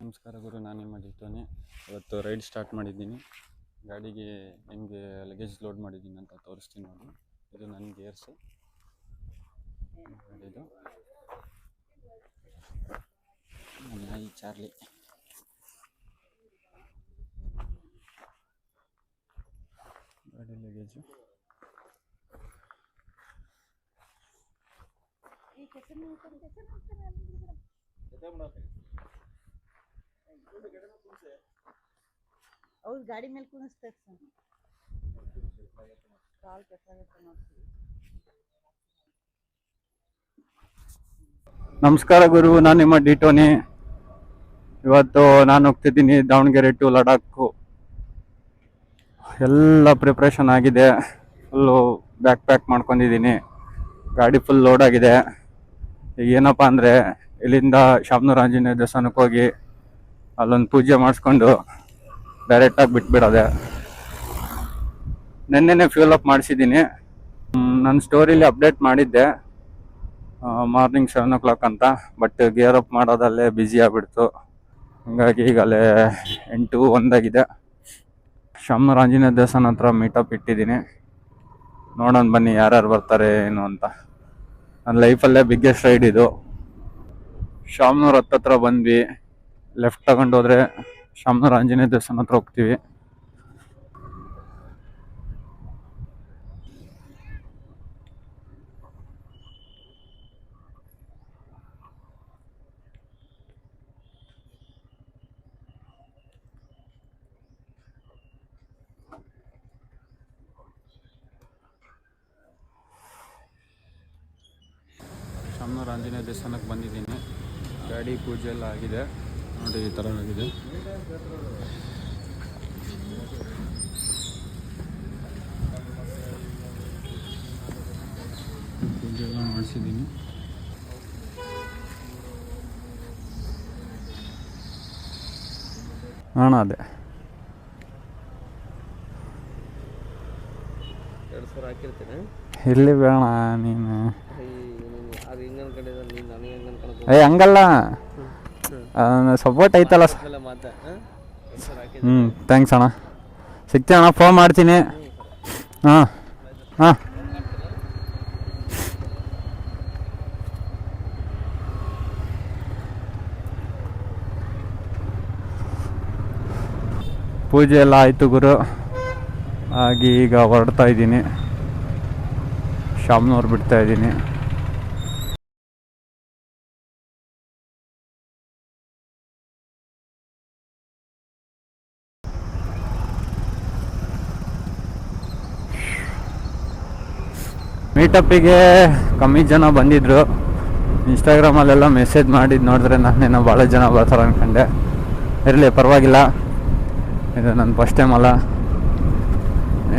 ನಮಸ್ಕಾರ ಗುರು, ನಾನು ನಿಮ್ಮ ಡಿಟೋನಿ. ಇವತ್ತು ರೈಡ್ ಸ್ಟಾರ್ಟ್ ಮಾಡಿದ್ದೀನಿ. ಗಾಡಿಗೆ ಹೆಂಗೆ ಲಗೇಜ್ ಲೋಡ್ ಮಾಡಿದ್ದೀನಿ ಅಂತ ತೋರಿಸ್ತೀನಿ ನೋಡಿ. ಇದು ನನ್ನ ಗೇರ್ಸು. ಗಾಡಿದು ನನ್ನ ನಾಯಿ ಚಾರ್ಲಿ. ಗಾಡಿ ಲಗೇಜು ಅವ್ರು ಗಾಡಿ ಮೇಲೆ ಕುಣಿಸ್ತಾರೆ ಸರ್. ಕಾಲ್ ಕೆಟ್ಟಾಗುತ್ತೆ ನೋಡ್ತೀವಿ. ನಮಸ್ಕಾರ ಗುರು, ನಾನು ನಿಮ್ಮ ಡಿಟೋನಿ. ಇವತ್ತು ನಾನು ಹೋಗ್ತಿದ್ದೀನಿ ದಾವಣಗೆರೆ ಟು ಲಡಾಖು. ಎಲ್ಲ ಪ್ರಿಪ್ರೇಷನ್ ಆಗಿದೆ. ಫುಲ್ಲು ಬ್ಯಾಕ್ ಪ್ಯಾಕ್ ಮಾಡ್ಕೊಂಡಿದ್ದೀನಿ. ಗಾಡಿ ಫುಲ್ ಲೋಡ್ ಆಗಿದೆ. ಈಗ ಏನಪ್ಪ ಅಂದರೆ ಇಲ್ಲಿಂದ ಶಾಮನೂರು ಆಂಜನೇಯ ದೇವಸ್ಥಾನಕ್ಕೆ ಹೋಗಿ ಅಲ್ಲೊಂದು ಪೂಜೆ ಮಾಡಿಸ್ಕೊಂಡು ಡೈರೆಕ್ಟಾಗಿ ಬಿಟ್ಬಿಡೋದೆ. ನೆನ್ನೆನೇ ಫ್ಯೂಲ್ ಅಪ್ ಮಾಡಿಸಿದ್ದೀನಿ. ನನ್ನ ಸ್ಟೋರಿಲಿ ಅಪ್ಡೇಟ್ ಮಾಡಿದ್ದೆ ಮಾರ್ನಿಂಗ್ 7 o'clock ಅಂತ. ಬಟ್ ಗೇರ್ ಅಪ್ ಮಾಡೋದಲ್ಲೇ ಬ್ಯುಸಿ ಆಗಿಬಿಡ್ತು. ಹಾಗಾಗಿ ಈಗಲೇ 8:01 ಶಾಮನೂರು ಆಂಜನೇಯ ದೇವಸ್ಥಾನ ಹತ್ರ ಮೀಟಪ್ ಇಟ್ಟಿದ್ದೀನಿ. ನೋಡೋಣ ಬನ್ನಿ ಯಾರ್ಯಾರು ಬರ್ತಾರೆ ಏನು ಅಂತ. ನನ್ನ ಲೈಫಲ್ಲೇ ಬಿಗ್ಗೆಸ್ಟ್ ರೈಡ್ ಇದು. ಶಾಮನೂರು ಹತ್ತತ್ರ ಬಂದ್ವಿ. ಲೆಫ್ಟ್ ತಗೊಂಡು ಹೋದರೆ ಶಾಮನೂರು ಆಂಜನೇಯ ದೇವಸ್ಥಾನ ಹತ್ರ ಹೋಗ್ತೀವಿ. ಶಾಮನೂರು ಆಂಜನೇಯ ದೇವಸ್ಥಾನಕ್ಕೆ ಬಂದಿದ್ದೀನಿ. ಗಾಡಿ ಪೂಜೆ ಎಲ್ಲ ಆಗಿದೆ ನೋಡಿ, ಈ ಥರ ಆಗಿದೆ. ಪೂಜೆ ಎಲ್ಲ ಮಾಡಿಸಿದ್ದೀನಿ. ಅಣ್ಣ ಅದೇ 2,000 ಹಾಕಿರ್ತೀನಿ. ಇಲ್ಲಿ ಬೇಡ ನೀನು. ಅದು ಹಿಂಗೆ ಅನ್ಕೊಂಡಿದ್ದೆ ನೀನು, ನನಗೆ ಹೆಂಗೆ ಅನ್ಕೊಂಡು. ಹಂಗಲ್ಲ, ಸಪೋರ್ಟ್ ಐತಲ್ಲ. ಮಾತಾ ಥ್ಯಾಂಕ್ಸ್ ಅಣ್ಣ. ಸಿಗ್ತೀನಿ ಅಣ್ಣ, ಫೋನ್ ಮಾಡ್ತೀನಿ. ಹಾಂ ಹಾಂ ಪೂಜೆ ಎಲ್ಲ ಆಯಿತು ಗುರು. ಹಾಗೆ ಈಗ ಹೊರಡ್ತಾ ಇದ್ದೀನಿ. ಶಾಮನೂರು ಬಿಡ್ತಾ ಇದ್ದೀನಿ. ಮೀಟಪ್ಪಿಗೆ ಕಮ್ಮಿ ಜನ ಬಂದಿದ್ದರು. ಇನ್ಸ್ಟಾಗ್ರಾಮಲ್ಲೆಲ್ಲ ಮೆಸೇಜ್ ಮಾಡಿದ್ದು ನೋಡಿದ್ರೆ ನಾನೇನೋ ಭಾಳ ಜನ ಬರ್ತಾರೆ ಅಂದ್ಕೊಂಡೆ. ಇರಲಿ, ಪರವಾಗಿಲ್ಲ. ಇದು ನನ್ನ ಫಸ್ಟ್ ಟೈಮ್ ಅಲ್ಲ,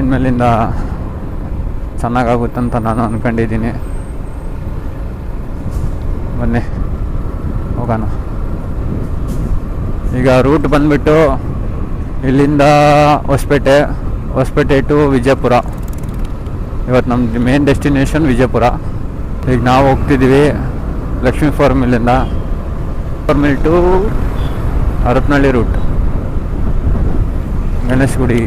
ಇನ್ಮೇಲಿಂದ ಚೆನ್ನಾಗಾಗುತ್ತಂತ ನಾನು ಅಂದ್ಕೊಂಡಿದ್ದೀನಿ. ಬನ್ನಿ ಹೋಗೋಣ. ಈಗ ರೂಟ್ ಬಂದುಬಿಟ್ಟು ಇಲ್ಲಿಂದ ಹೊಸಪೇಟೆ ಟು ವಿಜಯಪುರ. ಇವತ್ತು ನಮ್ಮ ಮೇನ್ ಡೆಸ್ಟಿನೇಷನ್ ವಿಜಯಪುರ. ಈಗ ನಾವು ಹೋಗ್ತಿದ್ದೀವಿ ಲಕ್ಷ್ಮೀ ಫಾರ್ಮಿಲಿಂದ ಫಾರ್ಮಿಲ್ ಟು ಹರಪನಹಳ್ಳಿ ರೂಟ್, ಗಣೇಶ್ ಗುಡಿ.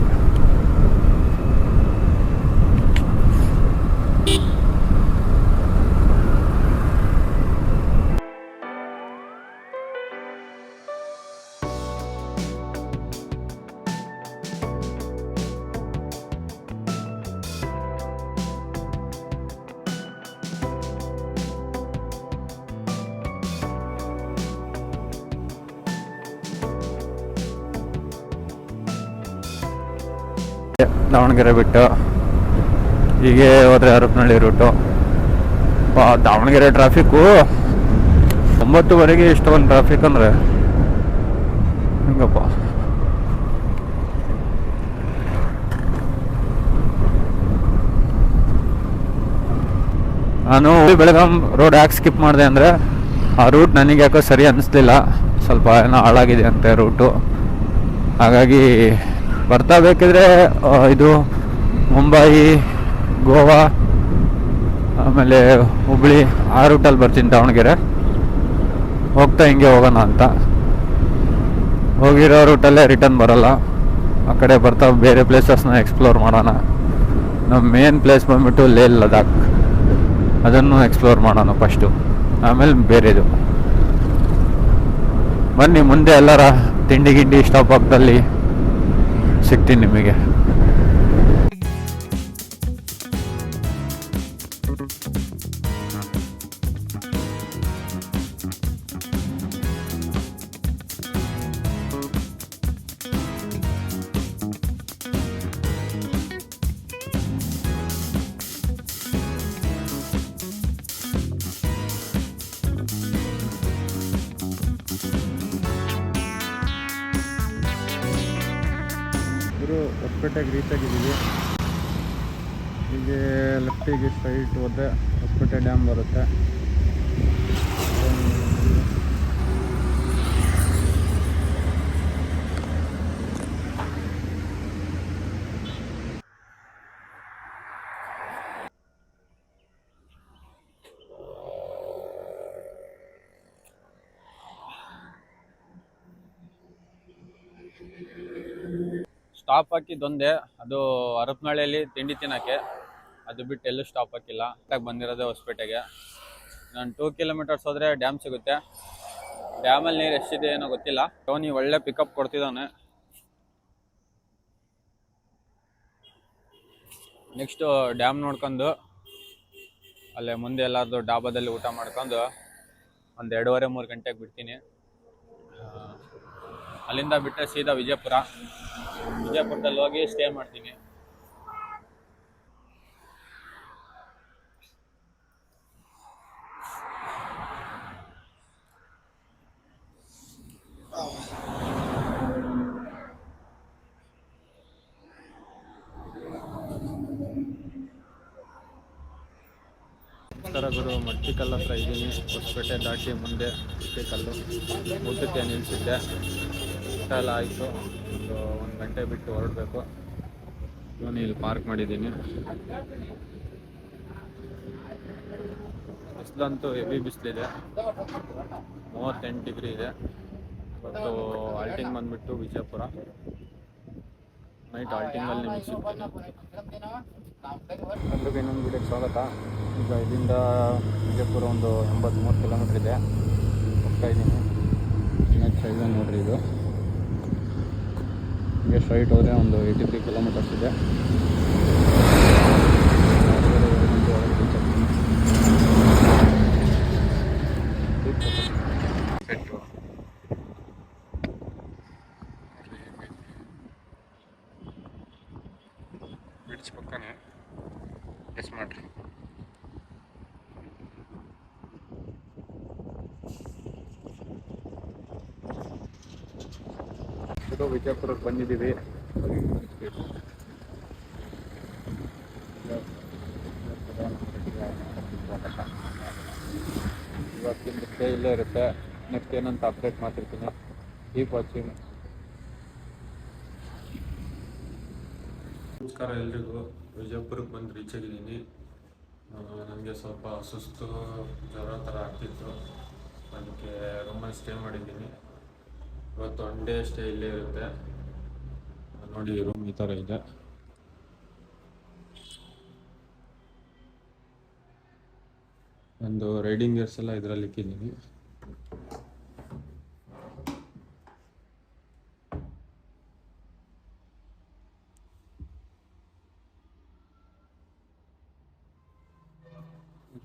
ದಾವಣಗೆರೆ ಬಿಟ್ಟು ಹೀಗೆ ಹೋದರೆ ಹರಪನಹಳ್ಳಿ ರೂಟು. ದಾವಣಗೆರೆ ಟ್ರಾಫಿಕ್ಕು 9:00 ಇಷ್ಟೊಂದು ಟ್ರಾಫಿಕ್ ಅಂದರೆ ಹೆಂಗಪ್ಪ. ನಾನು ಬೆಳಗಾಂ ರೋಡ್ ಯಾಕೆ ಸ್ಕಿಪ್ ಮಾಡಿದೆ ಅಂದರೆ ಆ ರೂಟ್ ನನಗೆ ಯಾಕೋ ಸರಿ ಅನ್ನಿಸ್ಲಿಲ್ಲ. ಸ್ವಲ್ಪ ಏನೋ ಹಾಳಾಗಿದೆ ಅಂತೆ ರೂಟು. ಹಾಗಾಗಿ ಬರ್ತಾ ಬೇಕಿದ್ರೆ ಇದು ಮುಂಬೈ, ಗೋವಾ, ಆಮೇಲೆ ಹುಬ್ಳಿ ಆ ರೂಟಲ್ಲಿ ಬರ್ತೀನಿ ದಾವಣಗೆರೆ. ಹೋಗ್ತಾ ಹಿಂಗೆ ಹೋಗೋಣ ಅಂತ. ಹೋಗಿರೋ ರೂಟಲ್ಲೇ ರಿಟರ್ನ್ ಬರೋಲ್ಲ, ಆ ಕಡೆ ಬರ್ತಾ ಬೇರೆ ಪ್ಲೇಸಸ್ನ ಎಕ್ಸ್ಪ್ಲೋರ್ ಮಾಡೋಣ. ನಮ್ಮ ಮೇನ್ ಪ್ಲೇಸ್ ಬಂದ್ಬಿಟ್ಟು ಲೇ ಲದಾಖ್, ಅದನ್ನು ಎಕ್ಸ್ಪ್ಲೋರ್ ಮಾಡೋಣ ಫಸ್ಟು, ಆಮೇಲೆ ಬೇರೆದು. ಬನ್ನಿ, ಮುಂದೆ ಎಲ್ಲರ ತಿಂಡಿ ಗಿಂಡಿ ಸ್ಟಾಪ್ ಆಗ್ದಲ್ಲಿ ಸಿಗ್ತೀನಿ ನಿಮಗೆ. ಹೊಸಪೇಟೆಗೆ ರೀಚ್ ಆಗಿದ್ದೀವಿ. ಹೀಗೆ ಲೆಫ್ಟಿಗೆ ಸ್ಟ್ರೈಟ್ ಹೋದರೆ ಹೊಸಪೇಟೆ ಡ್ಯಾಮ್ ಬರುತ್ತೆ. ಸ್ಟಾಪ್ ಹಾಕಿದ್ದೊಂದೇ, ಅದು ಹರಪನಹಳ್ಳಿಯಲ್ಲಿ ತಿಂಡಿ ತಿನ್ನೋಕ್ಕೆ. ಅದು ಬಿಟ್ಟು ಎಲ್ಲೂ ಸ್ಟಾಪ್ ಹಾಕಿಲ್ಲ. ಬಂದಿರೋದೇ ಹೊಸಪೇಟೆಗೆ. ನಾನು 2 ಕಿಲೋಮೀಟರ್ಸ್ ಹೋದರೆ ಡ್ಯಾಮ್ ಸಿಗುತ್ತೆ. ಡ್ಯಾಮಲ್ಲಿ ನೀರು ಎಷ್ಟಿದೆ ಏನೋ ಗೊತ್ತಿಲ್ಲ. ಟೋನಿ ಒಳ್ಳೆ ಪಿಕಪ್ ಕೊಡ್ತಿದ್ದಾನೆ. ನೆಕ್ಸ್ಟು ಡ್ಯಾಮ್ ನೋಡ್ಕೊಂಡು ಅಲ್ಲೇ ಮುಂದೆ ಎಲ್ಲಾರ್ದು ಡಾಬಾದಲ್ಲಿ ಊಟ ಮಾಡ್ಕೊಂಡು ಒಂದು 2:30-3 ಗಂಟೆಗೆ ಬಿಡ್ತೀನಿ. ಅಲ್ಲಿಂದ ಬಿಟ್ಟರೆ ಸೀದಾ ವಿಜಯಪುರದಲ್ಲಿ ಹೋಗಿ ಸ್ಟೇ ಮಾಡ್ತೀನಿ. ನಮಸ್ಕಾರ ಗುರು, ಮಟ್ಟಿಕಲ್ಲು ಹತ್ರ ಇದ್ದೀನಿ. ಹೊಸಪೇಟೆ ದಾಟಿ ಮುಂದೆ ಮಟ್ಟಿಕಲ್ಲು. ಊಟಕ್ಕೆ ನಿಲ್ಲಿಸಿದ್ದೆ, ಊಟ ಎಲ್ಲ ಆಯಿತು. ಒಂದು 1 ಗಂಟೆ ಬಿಟ್ಟು ಹೊರಡಬೇಕು. ನಾನು ಇಲ್ಲಿ ಪಾರ್ಕ್ ಮಾಡಿದ್ದೀನಿ. ಬಿಸಿಲಂತೂ ಹೆವಿ ಬಿಸಿಲಿದೆ, 38 ಡಿಗ್ರಿ ಇದೆ. ಇವತ್ತು ಆಲ್ಟಿಂಗ್ ಬಂದುಬಿಟ್ಟು ವಿಜಯಪುರ. ನೈಟ್ ಆಲ್ಟಿಂಗಲ್ಲಿ ನಿಮಗೆ ಸಿಗ್ತೀನಿ. ಎಲ್ರಿಗೂ ಇನ್ನೊಂದು ವಿಡಿಯೋಗೆ ಸ್ವಾಗತ. ಈಗ ಇಲ್ಲಿಂದ ವಿಜಯಪುರ ಒಂದು 83 ಕಿಲೋಮೀಟ್ರ್ ಇದೆ, ಹೋಗ್ತಾ ಇದ್ದೀನಿ. ನೆಕ್ಸ್ಟ್ ಹೈವೇ ನೋಡ್ರಿ ಇದು. ಹೀಗೆ ಸ್ಟ್ರೈಟ್ ಹೋದರೆ ಒಂದು 83 ಕಿಲೋಮೀಟರ್ಸ್ ಇದೆ. ಬ್ರಿಡ್ಜ್ ಪಕ್ಕನೇ ಎಸ್ ಮಾಡ್ರಿ. ವಿಜಯಪುರಕ್ಕೆ ಬಂದಿದ್ದೀವಿ. ಇವತ್ತಿಂದ ಸ್ಟೇ ಇಲ್ಲೇ ಇರುತ್ತೆ. ನೆಕ್ಸ್ಟ್ ಏನಂತ ಅಪ್ಡೇಟ್ ಮಾಡ್ತಿರ್ತೀನಿ. Keep watching. ನಮಸ್ಕಾರ ಎಲ್ರಿಗೂ. ವಿಜಯಪುರಕ್ಕೆ ಬಂದು ರೀಚ್ ಆಗಿದ್ದೀನಿ. ನನಗೆ ಸ್ವಲ್ಪ ಸುಸ್ತು, ಜ್ವರ ಥರ ಆಗ್ತಿತ್ತು. ಅದಕ್ಕೆ ರೂಮಲ್ಲಿ ಸ್ಟೇ ಮಾಡಿದ್ದೀನಿ. ಇವತ್ತು 1 ಡೇ ಸ್ಟೇ ಇಲ್ಲೇ ಇರುತ್ತೆ. ನೋಡಿ, ರೂಮ್ ಈ ಥರ ಇದೆ. ಒಂದು ರೈಡಿಂಗ್ ಗೇರ್ಸ್ ಎಲ್ಲ ಇದರಲ್ಲಿ ಇಕ್ಕಿದ್ದೀನಿ.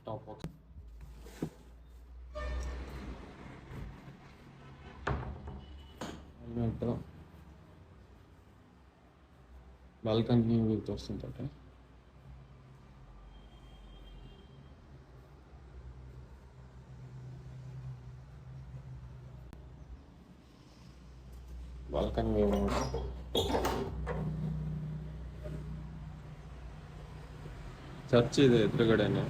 Top box, helmet, balcony view ತೋರಿಸ್ತೀನಿ. ಬಾಲ್ಕನಿ ವ್ಯೂ ನೋಡಿ. ಚರ್ಚ್ ಇದೆ ಎದುರುಗಡೆನೆ.